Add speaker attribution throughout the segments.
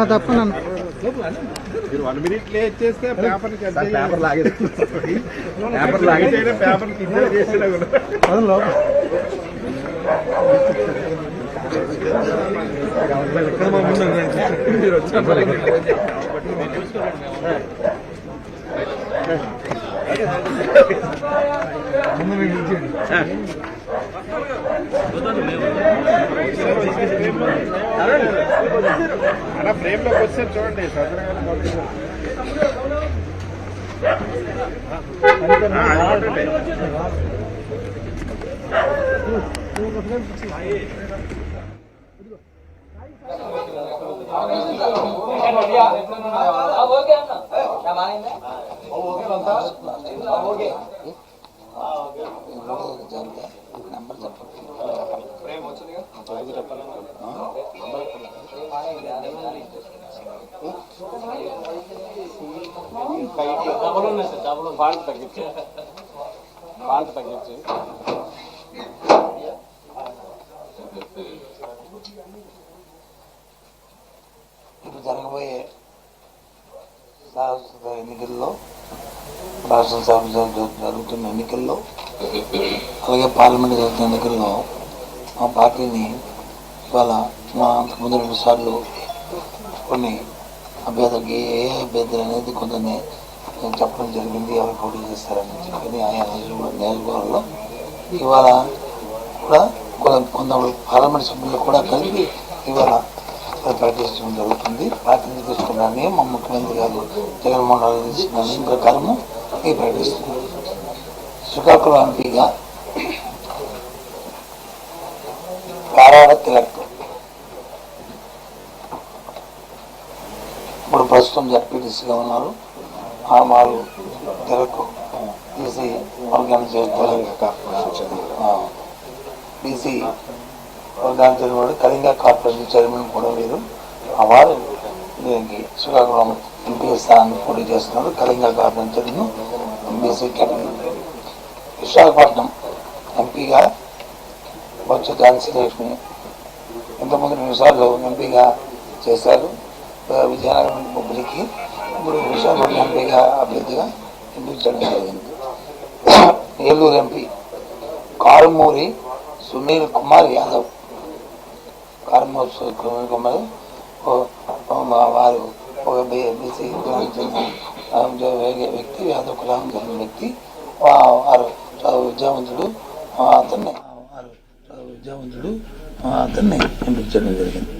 Speaker 1: తప్పను
Speaker 2: మీరు 1 minute late చేస్తే పేపర్ లాగేది పేపర్ లాగితే పేపర్ చేసినా కూడా అలా ఫ్రేమ్ లోకి వచ్చారు చూడండి
Speaker 3: తగ్గించి ఇప్పుడు జరగబోయే శాశ్వత ఎన్నికల్లో రాష్ట్రసభ జరుగుతున్న ఎన్నికల్లో అలాగే పార్లమెంట్ జరుగుతున్న ఎన్నికల్లో మా పార్టీని ఇవాళ అంతకుముందు 2 సార్లు కొన్ని అభ్యర్థులకి ఏ అభ్యర్థులు అనేది కొందరిని చెప్పడం జరిగింది, ఎవరు పోటీ చేస్తారని చెప్పి ఆయా నియోజకవర్గంలో ఇవాళ కూడా కొందరు పార్లమెంట్ సభ్యులు కూడా కలిపి ఇవాళ ప్రకటించడం జరుగుతుంది. పార్టీని తీసుకున్నారని మా ముఖ్యమంత్రి గారు జగన్మోహన్ రెడ్డి తీసుకున్న ప్రకారము ఈ ప్రకటిస్తుంది. శ్రీకాకుళం ఎంపీగా కారాడ తిలక్ ఇప్పుడు ప్రస్తుతం జడ్పీటీసీగా ఉన్నారు. వారు తిలక్ బీసీ బీసీ వర్గానికి వాడు కళింగ కార్పొరేషన్ చైర్మన్ కూడా వీరు. వారు దీనికి శ్రీకాకుళం ఎంపీ స్థానాన్ని పోటీ చేస్తున్నారు. Kalinga corporation chairman BC category. Visakhapatnam ఎంపీగా బొత్స ఝాన్సీ లక్ష్మి ఇంతకుముందు 2 సార్లు ఎంపీగా చేశారు. విజయనగరం పబ్లిక్కి ఇప్పుడు విశాఖపట్నం ఎంపీగా అభ్యర్థిగా ఎంపించడం జరిగింది. ఏలూరు ఎంపీ కారుమూరి సునీల్ కుమార్ యాదవ్. కారుమూరి సునీల్ కుమార్ వారు ఒక బీసీ వ్యక్తి, యాదవ్ కులం చెందిన వ్యక్తి. వారు విద్యావంతుడు. అతన్ని ఎంపించడం జరిగింది.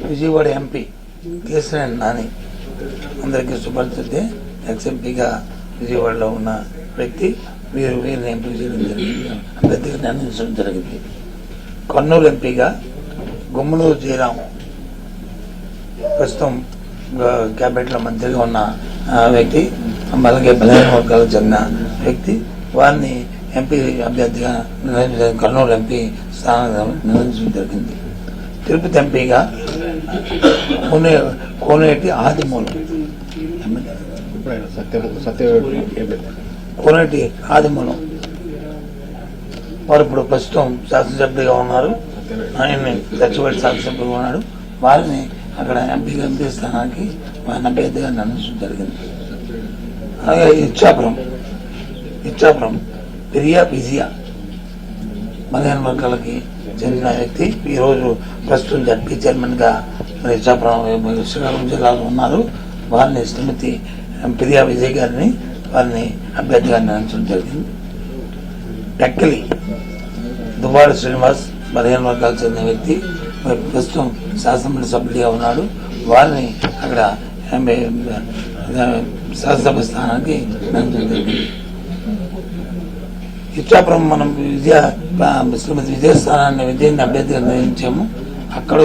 Speaker 3: విజయవాడ ఎంపీ కేశినేని నాని అందరికీ సుపరిచితే. ఎక్స్ఎంపీగా విజయవాడలో ఉన్న వ్యక్తి. వీరిని ఎంపిక చేయడం జరిగింది, అభ్యర్థిగా నిర్ణయించడం జరిగింది. కర్నూలు ఎంపీగా గుమ్మనూరు జయరాం ప్రస్తుతం క్యాబినెట్లో మంత్రిగా ఉన్న వ్యక్తి, అలాగే బలహీన వర్గాలకు చెందిన వ్యక్తి. వారిని ఎంపీ అభ్యర్థిగా కర్నూలు ఎంపీ స్థానంగా నిర్ణయించడం జరిగింది. తిరుపతి ఎంపీగా కోనేటి ఆదిమూలం కోనేటి ఆదిమూలం వారు ఇప్పుడు ప్రస్తుతం శాసనసభ్యుడిగా ఉన్నారు. ఆయన్ని సచివాలయ శాసనసభ్యుడిగా ఉన్నాడు. వారిని అక్కడ ఎంపీ స్థానానికి వారిని అభ్యర్థిగా నిర్ణయించడం జరిగింది. అలాగే ఇచ్చాపురం పెరియా విజయ బలహీన వర్గాలకి చెందిన వ్యక్తి. ఈరోజు ప్రస్తుతం జడ్పీ చైర్మన్గా ఇచ్చాపురం శ్రీకాకుళం జిల్లాలో ఉన్నారు. వారిని శ్రీమతి పెరియా విజయ్ గారిని వారిని అభ్యర్థిగా నిర్ణయించడం జరిగింది. టెక్కలి దువ్వాడ శ్రీనివాస్ బలహీన వర్గాలకు చెందిన వ్యక్తి, ప్రస్తుతం శాసనమండలి సభ్యుడిగా ఉన్నాడు. వారిని అక్కడ శాసనసభ స్థానానికి నిర్ణయించడం జరిగింది. ఇచ్చాపురం మనం శ్రీమతి విజయాన్ని అభ్యర్థిగా నిర్ణయించాము. అక్కడ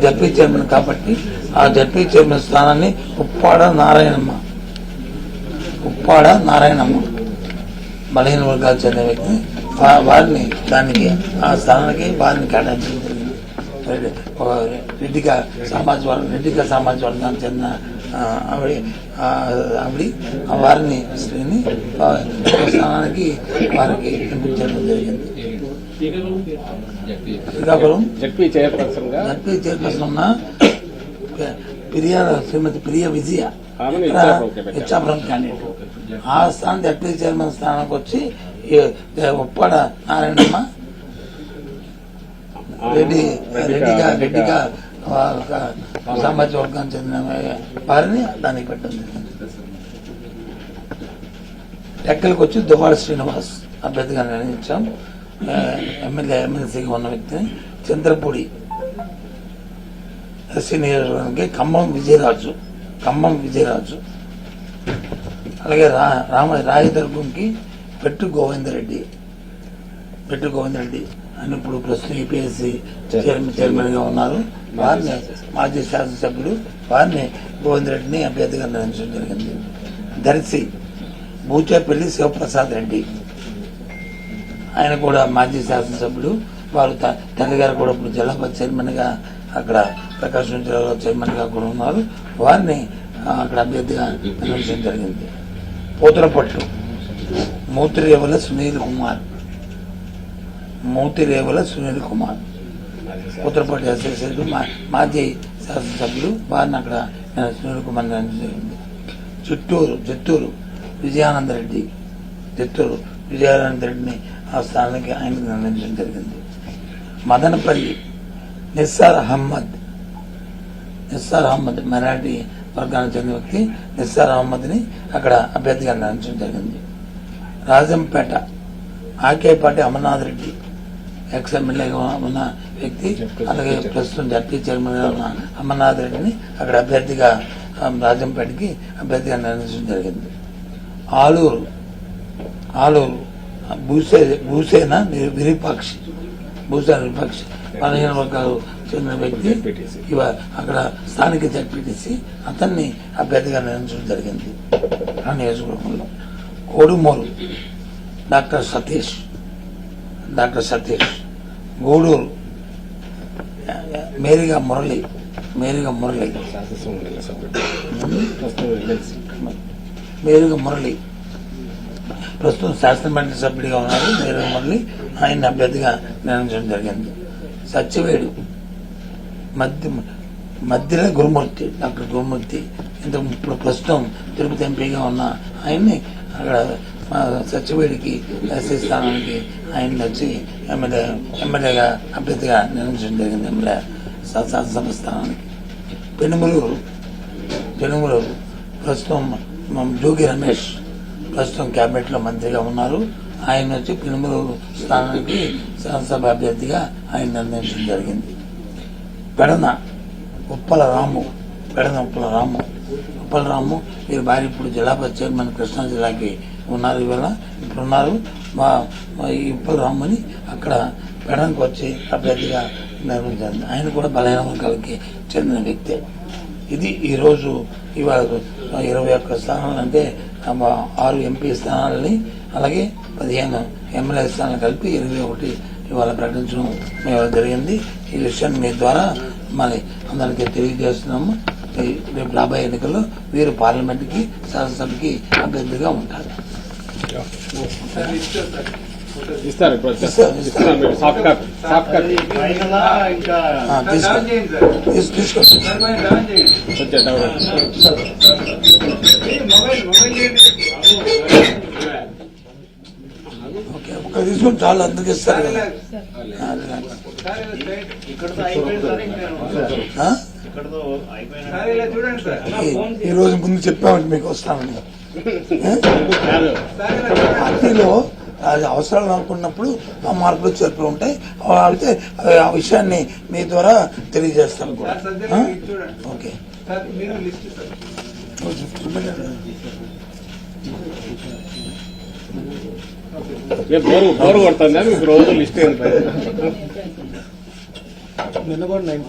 Speaker 3: జడ్పీ చైర్మన్ కాబట్టి ఆ జడ్పీ చైర్మన్ స్థానాన్ని ఉప్పాడ నారాయణమ్మ బలహీన వర్గాలు చెందిన వ్యక్తి. వారిని ఆ స్థానానికి వారిని కేటాయించడం జరిగింది. రెడ్డిగా సమాజ్ వర్గానికి చెందిన వారిని స్థానానికి వారికి ఎంపించడం జరిగింది. శ్రీకాకుళం
Speaker 2: జడ్పీ చైర్పర్సన్ గా
Speaker 3: జడ్పీ చైర్పర్సన్ ఉన్న శ్రీమతి ప్రియ విజయ
Speaker 2: ఆమెను
Speaker 3: ఇచ్చాపురం క్యాండిడేట్. ఆ స్థానం జడ్పీ చైర్మన్ స్థానానికి వచ్చి ఉప్పాడ నారాయణమ్మ రెడ్డిగా సామాజిక వర్గానికి చెందిన వారిని దానికి పెట్టడం జరిగింది. టెక్కలకు వచ్చి దువ్వాడ శ్రీనివాస్ అభ్యర్థిగా నిర్ణయించాం. ఎమ్మెల్సీగా ఉన్న వ్యక్తిని చంద్రపూడి ఎస్సీ నియోజకవర్గానికి ఖమ్మం విజయరాజు అలాగే రాయదుర్గంకి పెట్టు గోవిందరెడ్డి అని ఇప్పుడు ప్రస్తుతం ఏపీఎస్సీ చైర్మన్ గా ఉన్నారు. వారిని మాజీ శాసనసభ్యులు వారిని గోవిందరెడ్డిని అభ్యర్థిగా నిర్ణయించడం జరిగింది. దర్శి బూచేపల్లి శివప్రసాద్ రెడ్డి ఆయన కూడా మాజీ శాసనసభ్యులు. వారు తండ్రి గారు కూడా ఇప్పుడు జిల్లా పరిషత్ చైర్మన్ గా అక్కడ ప్రకాశం జిల్లాలో చైర్మన్ గా కూడా ఉన్నారు. వారిని అక్కడ అభ్యర్థిగా నిర్ణయించడం జరిగింది. పోతులపట్టు మూతిరేవుల సునీల్ కుమార్ పోతులపట్టు ఎస్ఎస్సీ మాజీ శాసనసభ్యులు వారిని అక్కడ సునీల్ కుమార్ నిర్ణయించడం జరిగింది. చిత్తూరు విజయానందరెడ్డిని ఆ స్థానానికి ఆయనకు నిర్ణయించడం జరిగింది. మదనపల్లి నిస్సార్ అహ్మద్ మరాఠీ వర్గానికి చెందిన వ్యక్తి నిస్సార్ అహ్మద్ని అక్కడ అభ్యర్థిగా నిర్ణయించడం జరిగింది. రాజంపేట ఆకేపాటి అమర్నాథ్ రెడ్డి ఎక్స్ ఎమ్మెల్యేగా ఉన్న వ్యక్తి, అలాగే ప్రస్తుతం జడ్పీ చైర్మన్ గా ఉన్న అమర్నాథ్ రెడ్డిని అక్కడ అభ్యర్థిగా రాజంపేటకి అభ్యర్థిగా నిర్ణయించడం జరిగింది. ఆలూరు భూసేన విరూపాక్షి 15 వర్గాలు చెందిన వ్యక్తి అక్కడ స్థానిక జడ్పీటీసీ అతన్ని అభ్యర్థిగా నిర్ణయించడం జరిగింది. ఆ నియోజకవర్గంలో కోడుమూరు డాక్టర్ సతీష్ గూడూరు మేరిగా మురళి ప్రస్తుతం శాసనమండలి సభ్యుడిగా ఉన్నారు. మేరిగా మురళి ఆయన అభ్యర్థిగా నిర్ణయించడం జరిగింది. సత్యవేడు మధ్యల గురుమూర్తి డాక్టర్ గురుమూర్తి ఇప్పుడు ప్రస్తుతం తిరుపతి ఎంపీగా ఉన్న ఆయన్ని అక్కడ సత్యవేడికి ఎస్సీ స్థానానికి ఆయన వచ్చి ఎమ్మెల్యేగా అభ్యర్థిగా నిర్ణయించడం జరిగింది. ఎమ్మెల్యే శాసనసభ స్థానానికి పెనుమలూరు ప్రస్తుతం జోగి రమేష్ ప్రస్తుతం కేబినెట్ లో మంత్రిగా ఉన్నారు. ఆయన వచ్చి పెనుమలూరు స్థానానికి శాసనసభ అభ్యర్థిగా ఆయన నిర్ణయించడం జరిగింది. పెడన ఉప్పల రాము వీరి భార్య ఇప్పుడు జిల్లా పరిషత్ చైర్మన్ కృష్ణా జిల్లాకి ఉన్నారు. ఇప్పుడున్నారు. ఈ ఉప్పల రాముని అక్కడ పెడనకు వచ్చి అభ్యర్థిగా నిర్వహించారు. ఆయన కూడా బలహీన వర్గాలకి చెందిన వ్యక్తే. ఇది ఈరోజు ఇవాళ 21 స్థానాలు అంటే 6 ఎంపీ స్థానాలని అలాగే 15 ఎమ్మెల్యే స్థానాలు కలిపి 21 ఇవాళ ప్రకటించడం జరిగింది. ఈ విషయాన్ని మీ ద్వారా మరి అందరికీ తెలియజేస్తున్నాము. రేపు రాబోయే ఎన్నికల్లో వీరు పార్లమెంట్కి శాసనసభకి అభ్యర్థిగా ఉంటారు. ఒక్క తీసుకొని చాలా అందరికి ఇస్తారు కదా. ఈ రోజు ముందు చెప్పామంటే మీకు వస్తామని. పార్టీలో అవసరాలు అనుకున్నప్పుడు ఆ మార్పులు చేర్పులు ఉంటాయి. అయితే ఆ విషయాన్ని మీ ద్వారా తెలియజేస్తాను కూడా. ఓకే
Speaker 2: బోరు కొడుతుందా మీకు రోజు లిస్ట్
Speaker 1: నిన్న కూడా 9